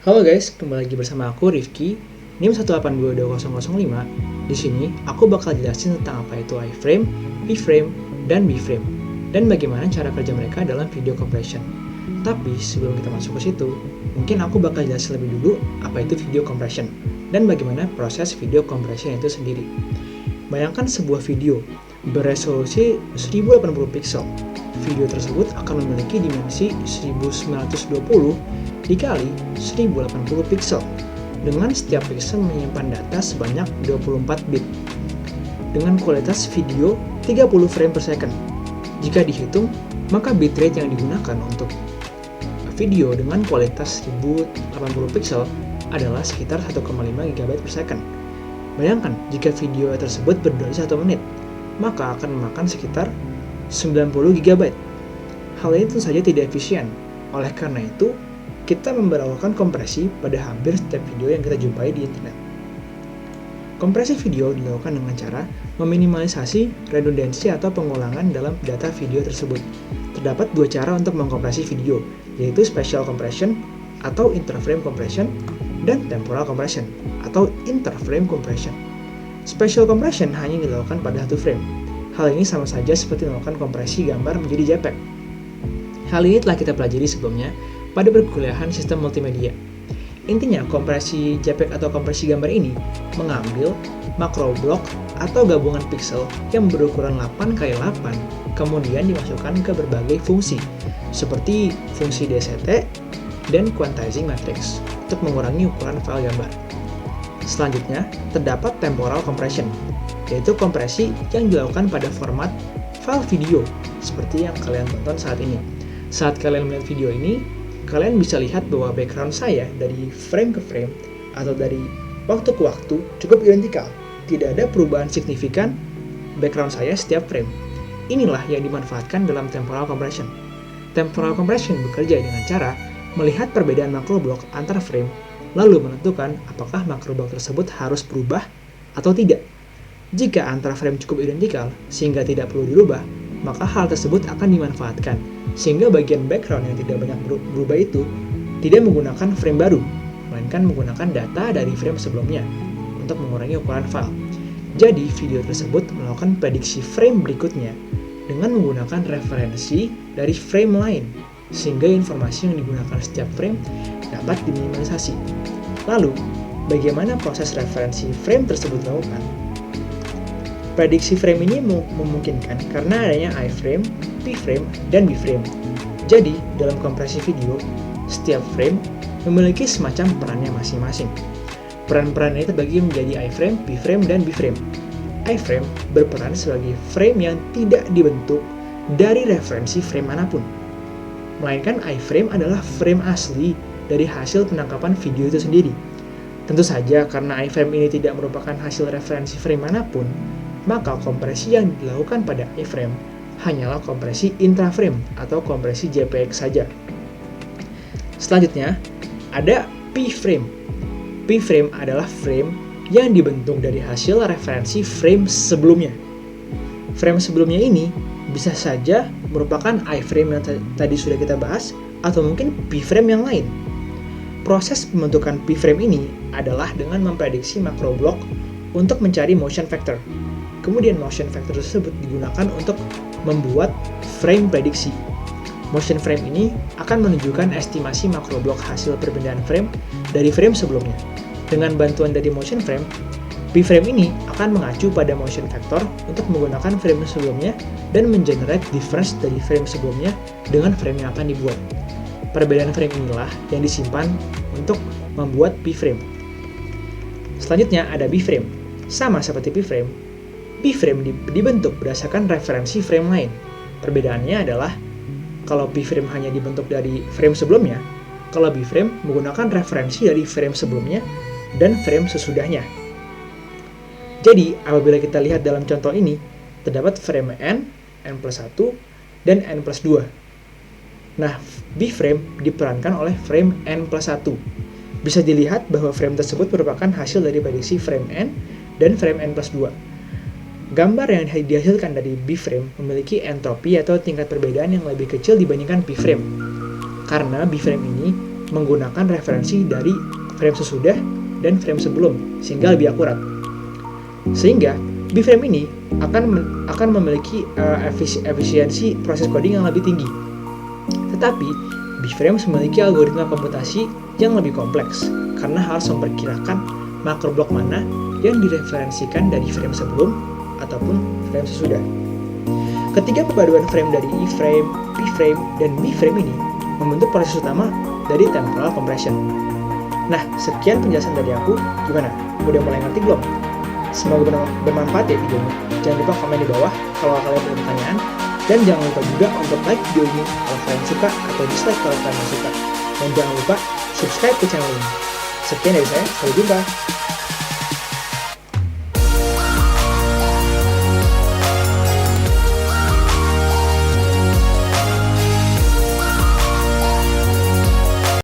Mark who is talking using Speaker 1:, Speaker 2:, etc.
Speaker 1: Halo guys, kembali lagi bersama aku Rifki, NIM 1822005. Di sini aku bakal jelasin tentang apa itu iframe, keyframe, dan B-frame, dan bagaimana cara kerja mereka dalam video compression. Tapi sebelum kita masuk ke situ, mungkin aku bakal jelasin lebih dulu apa itu video compression dan bagaimana proses video compression itu sendiri. Bayangkan sebuah video beresolusi 1080 pixel. Video tersebut akan memiliki dimensi 1920 dikali 1080 pixel, dengan setiap pixel menyimpan data sebanyak 24 bit, dengan kualitas video 30 frame per second. Jika dihitung, maka bitrate yang digunakan untuk video dengan kualitas 1080 pixel adalah sekitar 1,5 GB per second. Bayangkan, jika video tersebut berdurasi 1 menit, maka akan memakan sekitar 90 GB. Hal ini tentu saja tidak efisien. Oleh karena itu, kita memperlakukan kompresi pada hampir setiap video yang kita jumpai di internet. Kompresi video dilakukan dengan cara meminimalisasi redundansi atau pengulangan dalam data video tersebut. Terdapat dua cara untuk mengkompresi video, yaitu spatial compression atau interframe compression dan temporal compression atau interframe compression. Spatial compression hanya dilakukan pada satu frame. Hal ini sama saja seperti melakukan kompresi gambar menjadi JPEG. Hal ini telah kita pelajari sebelumnya pada perkuliahan sistem multimedia. Intinya, kompresi JPEG atau kompresi gambar ini mengambil makro blok atau gabungan pixel yang berukuran 8x8, kemudian dimasukkan ke berbagai fungsi, seperti fungsi DCT dan quantizing matrix untuk mengurangi ukuran file gambar. Selanjutnya, terdapat temporal compression, yaitu kompresi yang dilakukan pada format file video, seperti yang kalian tonton saat ini. Saat kalian melihat video ini, kalian bisa lihat bahwa background saya dari frame ke frame atau dari waktu ke waktu cukup identikal. Tidak ada perubahan signifikan background saya setiap frame. Inilah yang dimanfaatkan dalam temporal compression. Temporal compression bekerja dengan cara melihat perbedaan makro blok antar frame, lalu menentukan apakah makro blok tersebut harus berubah atau tidak. Jika antara frame cukup identikal sehingga tidak perlu dirubah, maka hal tersebut akan dimanfaatkan, sehingga bagian background yang tidak banyak berubah itu tidak menggunakan frame baru, melainkan menggunakan data dari frame sebelumnya untuk mengurangi ukuran file. Jadi, video tersebut melakukan prediksi frame berikutnya dengan menggunakan referensi dari frame lain, sehingga informasi yang digunakan setiap frame dapat diminimalisasi. Lalu, bagaimana proses referensi frame tersebut dilakukan? Prediksi frame ini memungkinkan karena adanya iframe, keyframe, dan B-frame. Jadi, dalam kompresi video, setiap frame memiliki semacam perannya masing-masing. Peran-peran ini terbagi menjadi iframe, keyframe, dan B-frame. Iframe berperan sebagai frame yang tidak dibentuk dari referensi frame manapun, melainkan iframe adalah frame asli dari hasil penangkapan video itu sendiri. Tentu saja, karena iframe ini tidak merupakan hasil referensi frame manapun, maka kompresi yang dilakukan pada iframe hanyalah kompresi intraframe atau kompresi JPEG saja. Selanjutnya, ada P-frame. P-frame adalah frame yang dibentuk dari hasil referensi frame sebelumnya. Frame sebelumnya ini bisa saja merupakan iframe yang tadi sudah kita bahas, atau mungkin P-frame yang lain. Proses pembentukan P-frame ini adalah dengan memprediksi makro blok untuk mencari motion factor. Kemudian motion factor tersebut digunakan untuk membuat frame prediksi. Motion frame ini akan menunjukkan estimasi makro blok hasil perbedaan frame dari frame sebelumnya. Dengan bantuan dari motion frame, P-frame ini akan mengacu pada motion factor untuk menggunakan frame sebelumnya dan mengenerate difference dari frame sebelumnya dengan frame yang akan dibuat. Perbedaan frame inilah yang disimpan untuk membuat P-frame. Selanjutnya ada B-frame. Sama seperti P-frame, B-frame dibentuk berdasarkan referensi frame lain. Perbedaannya adalah, kalau B-frame hanya dibentuk dari frame sebelumnya, kalau B-frame menggunakan referensi dari frame sebelumnya dan frame sesudahnya. Jadi, apabila kita lihat dalam contoh ini, terdapat frame N, N+1, dan N+2. Nah, B-frame diperankan oleh frame N+1. Bisa dilihat bahwa frame tersebut merupakan hasil dari prediksi frame N dan frame N+2. Gambar yang dihasilkan dari B-frame memiliki entropi atau tingkat perbedaan yang lebih kecil dibandingkan P-frame. Karena B-frame ini menggunakan referensi dari frame sesudah dan frame sebelum sehingga lebih akurat. Sehingga B-frame ini akan memiliki efisiensi proses coding yang lebih tinggi. Tetapi B-frame memiliki algoritma komputasi yang lebih kompleks karena harus memperkirakan makro blok mana yang direferensikan dari frame sebelum ataupun frame sesudah. Ketiga perpaduan frame dari E-frame, P-frame, dan B-frame ini membentuk proses utama dari temporal compression. Nah, sekian penjelasan dari aku. Gimana? Udah mulai ngerti belum? Semoga bermanfaat ya videonya. Jangan lupa komen di bawah kalau kalian punya pertanyaan. Dan jangan lupa juga untuk like video ini kalau kalian suka atau dislike kalau kalian suka. Dan jangan lupa subscribe ke channel ini. Sekian dari saya, sampai jumpa.